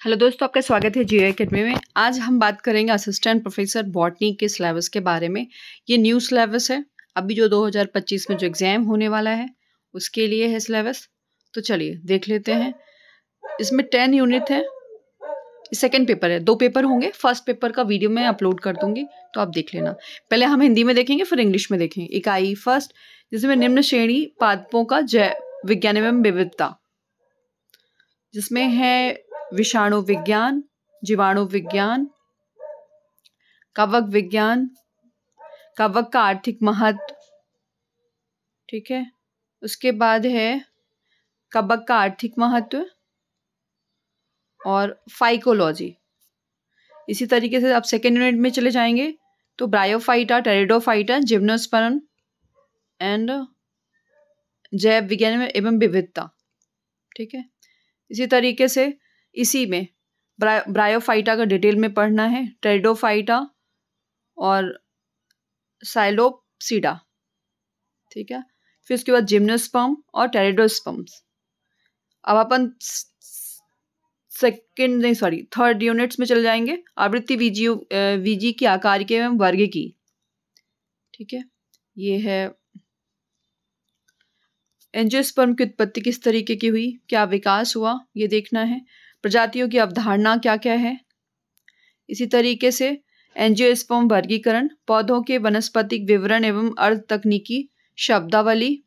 Hello दोस्तों, आपका स्वागत है जियो एकेडमी में। आज हम बात करेंगे असिस्टेंट प्रोफेसर बॉटनी के सिलेबस के बारे में। ये न्यू सिलेबस है, अभी जो 2025 में जो एग्ज़ाम होने वाला है उसके लिए है सिलेबस। तो चलिए देख लेते हैं। इसमें 10 यूनिट है। सेकंड पेपर है, 2 पेपर होंगे। फर्स्ट पेपर का वीडियो मैं अपलोड कर दूंगी, तो आप देख लेना। पहले हम हिंदी में देखेंगे, फिर इंग्लिश में देखेंगे। इकाई फर्स्ट, जिसमें निम्न श्रेणी पादपों का जैव विज्ञान एवं विविधता, जिसमें है विषाणु विज्ञान, जीवाणु विज्ञान, कवक विज्ञान, कवक का आर्थिक महत्व, ठीक है। उसके बाद है कवक का आर्थिक महत्व और फाइकोलॉजी। इसी तरीके से आप सेकेंड यूनिट में चले जाएंगे तो ब्रायोफाइटा, टेरिडोफाइटा, जिम्नोस्पर्म एंड जैव विज्ञान एवं विविधता, ठीक है। इसी तरीके से इसी में ब्रायोफाइटा का डिटेल में पढ़ना है, टेरिडोफाइटा और साइलोप्सिडा, ठीक है। फिर उसके बाद जिम्नोस्पर्म और टेरिडोस्पर्म्स। अब अपन थर्ड यूनिट्स में चले जाएंगे। आवृत्ति वीजी की आकार के एवं वर्ग की, ठीक है। ये है एंजियोस्पर्म की उत्पत्ति किस तरीके की हुई, क्या विकास हुआ, ये देखना है। प्रजातियों की अवधारणा क्या क्या है। इसी तरीके से एंजियोस्पर्म वर्गीकरण, पौधों के वनस्पतिक विवरण एवं अर्ध तकनीकी शब्दावली।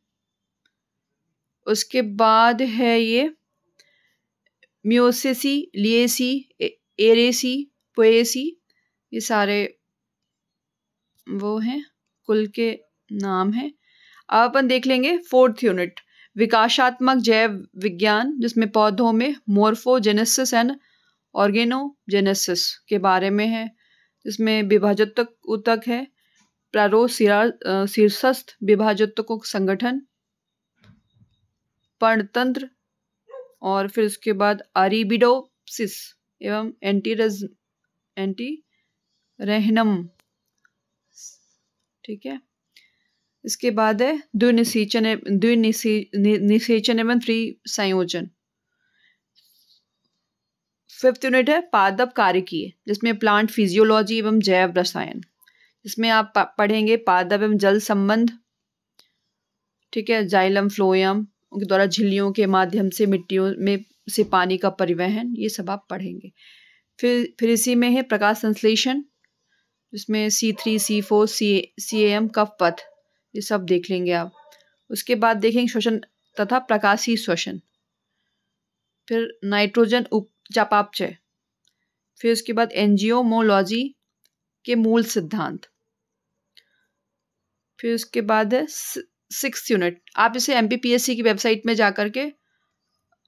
उसके बाद है ये म्योसिसी, लिएसी, एरेसी, पोएसी, ये सारे वो हैं, कुल के नाम हैं। अब अपन देख लेंगे फोर्थ यूनिट, विकासात्मक जैव विज्ञान, जिसमें पौधों में मोर्फोजेनेसिस एंड ऑर्गेनोजेनेसिस के बारे में है, जिसमें विभाजक ऊतक है, शीर्षस्थ विभाजकों का संगठन, पर्णतंत्र, और फिर उसके बाद अरीबिडोप्सिस एवं एंटीरेहनम, ठीक है। इसके बाद है द्विनिषेचन एवं फ्री संयोजन। फिफ्थ यूनिट है पादप कार्यकीय, जिसमें प्लांट फिजियोलॉजी एवं जैव रसायन, जिसमें आप पढ़ेंगे पादप एवं जल संबंध, ठीक है। जाइलम फ्लोएम, उनके द्वारा झिल्लियों के माध्यम से मिट्टियों में से पानी का परिवहन, ये सब आप पढ़ेंगे। फिर इसी में है प्रकाश संश्लेषण, जिसमें C3, C4, CAM कफ पथ, ये सब देख लेंगे आप। उसके बाद देखेंगे श्वसन तथा प्रकाशीय श्वसन, फिर नाइट्रोजन उपचापापचय, फिर उसके बाद एंजियोमोलॉजी के मूल सिद्धांत। फिर उसके बाद है सिक्स्थ यूनिट, आप इसे MPPSC की वेबसाइट में जाकर के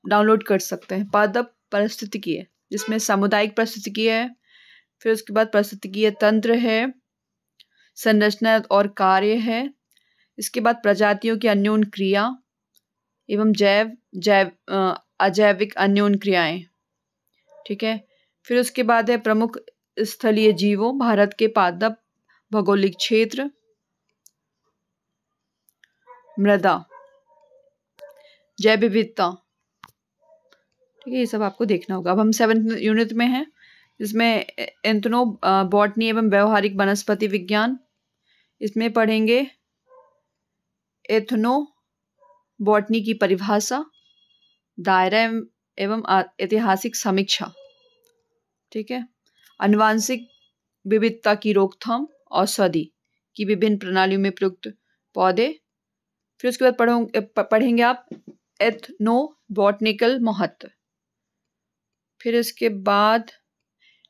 डाउनलोड कर सकते हैं। पादप पारिस्थितिकीय, जिसमें सामुदायिक पारिस्थितिकीय है, फिर उसके बाद पारिस्थितिकीय तंत्र है, संरचना और कार्य है। इसके बाद प्रजातियों की अन्योन्य क्रिया एवं अजैविक अन्योन्य क्रियाएं, ठीक है। फिर उसके बाद है प्रमुख स्थलीय जीवों, भारत के पादप भौगोलिक क्षेत्र, मृदा, जैव विविधता, ठीक है। ये सब आपको देखना होगा। अब हम 7th यूनिट में हैं, जिसमें एंथनो बॉटनी एवं व्यवहारिक वनस्पति विज्ञान। इसमें पढ़ेंगे एथनो बॉटनी की परिभाषा, दायरा एवं ऐतिहासिक समीक्षा, ठीक है। आनुवांशिक विविधता की रोकथाम, औषधि की विभिन्न प्रणालियों में प्रयुक्त पौधे। फिर उसके बाद पढ़ेंगे आप एथनो बॉटनिकल महत्व। फिर इसके बाद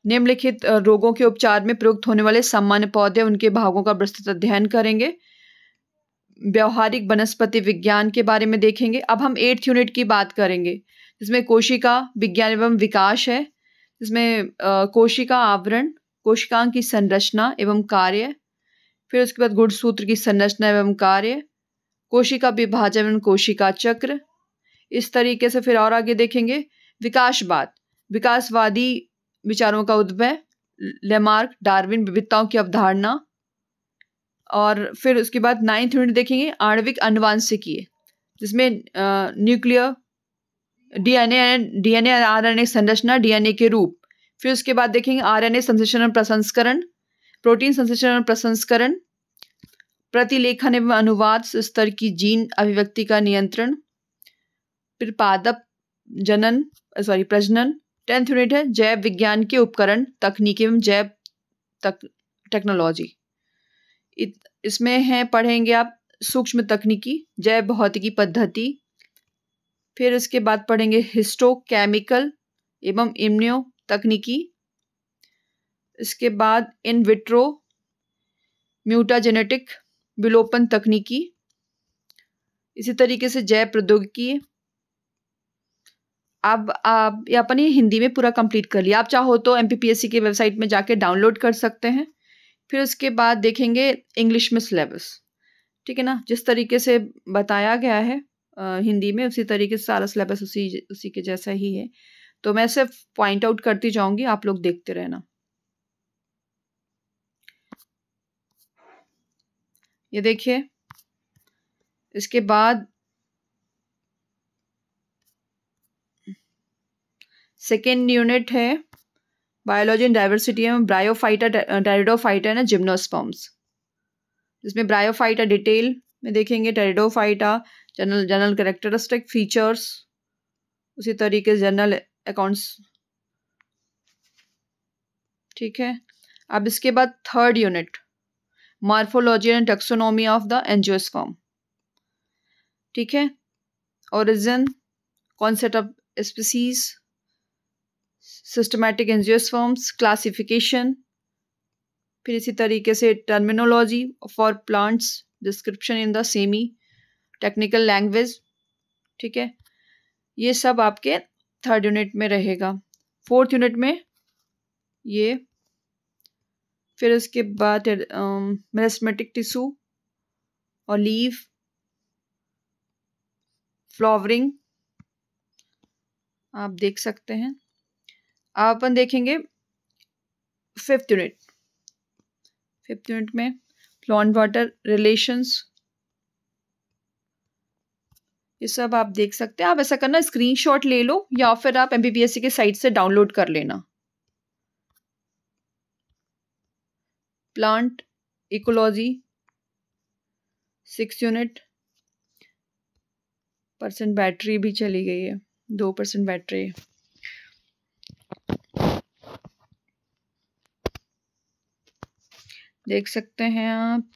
निम्नलिखित रोगों के उपचार में प्रयुक्त होने वाले सामान्य पौधे, उनके भागों का विस्तृत अध्ययन करेंगे। व्यवहारिक वनस्पति विज्ञान के बारे में देखेंगे। अब हम 8th यूनिट की बात करेंगे, जिसमें कोशिका विज्ञान एवं विकास है, जिसमें कोशिका आवरण, कोशिकाओं की संरचना एवं कार्य, फिर उसके बाद गुणसूत्र की संरचना एवं कार्य, कोशिका विभाजन एवं कोशिका चक्र। इस तरीके से फिर और आगे देखेंगे विकासवाद, विकासवादी विचारों का उद्भव, लेमार्क, डार्विन, विविधताओं की अवधारणा। और फिर उसके बाद 9th यूनिट देखेंगे आणविक आनुवांशिकी, जिसमें न्यूक्लियर डीएनए आरएनए संरचना, डीएनए के रूप। फिर उसके बाद देखेंगे आरएनए संश्लेषण और प्रसंस्करण, प्रोटीन संश्लेषण और प्रसंस्करण, प्रतिलेखन एवं अनुवाद स्तर की जीन अभिव्यक्ति का नियंत्रण, फिर पादप प्रजनन। 10th यूनिट है जैव विज्ञान के उपकरण, तकनीक एवं जैव टेक्नोलॉजी। इसमें है पढ़ेंगे आप सूक्ष्म तकनीकी, जैव भौतिकी पद्धति। फिर उसके बाद पढ़ेंगे हिस्टोकेमिकल एवं इम्यूनो तकनीकी। इसके बाद इन विट्रो म्यूटाजेनेटिक विलोपन तकनीकी। इसी तरीके से जैव प्रौद्योगिकी। अब आप अपन ये हिंदी में पूरा कंप्लीट कर लिया। आप चाहो तो एमपीपीएससी की वेबसाइट में जाके डाउनलोड कर सकते हैं। फिर उसके बाद देखेंगे इंग्लिश में सिलेबस, ठीक है ना, जिस तरीके से बताया गया है हिंदी में उसी तरीके से सारा सिलेबस उसी के जैसा ही है। तो मैं सिर्फ पॉइंट आउट करती जाऊंगी, आप लोग देखते रहना। ये देखिए, इसके बाद सेकेंड यूनिट है बायोलॉजी एंड डाइवर्सिटी में ब्रायोफाइटा, टेरिडोफाइटा ना जिम्नोस्पर्म्स। जिसमें ब्रायोफाइटा डिटेल में देखेंगे, टेरिडोफाइटा जनरल कैरेक्टरिस्टिक फीचर्स, उसी तरीके से जनरल अकाउंट्स, ठीक है। अब इसके बाद third unit morphology and taxonomy of the angiosperm, ठीक है। Origin, concept of species, systematic angiosperms, classification. फिर इसी तरीके से terminology for plants, description in the semi technical language, ठीक है। ये सब आपके थर्ड यूनिट में रहेगा। फोर्थ यूनिट में ये, फिर उसके बाद मेरिस्टेमेटिक टिश्यू और लीव, फ्लावरिंग आप देख सकते हैं। आप अपन देखेंगे फिफ्थ यूनिट में प्लांट वाटर रिलेशंस, ये सब आप देख सकते हैं। आप ऐसा करना, स्क्रीनशॉट ले लो या फिर आप एमपीपीएससी के साइट से डाउनलोड कर लेना। प्लांट इकोलॉजी 6 यूनिट, % बैटरी भी चली गई है, 2% बैटरी। देख सकते हैं आप।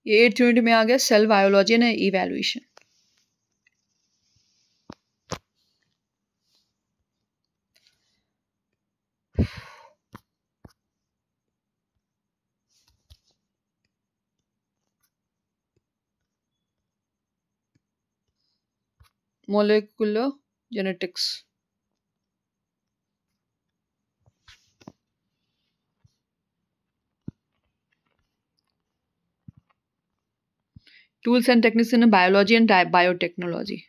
ये 8th यूनिट में आ गया cell biology and evaluation. Molecular genetics, tools and techniques in biology and biotechnology.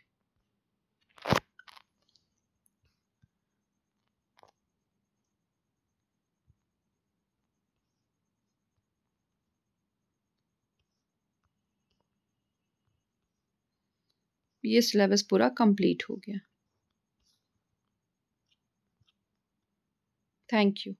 ये सिलेबस पूरा कंप्लीट हो गया। Thank you.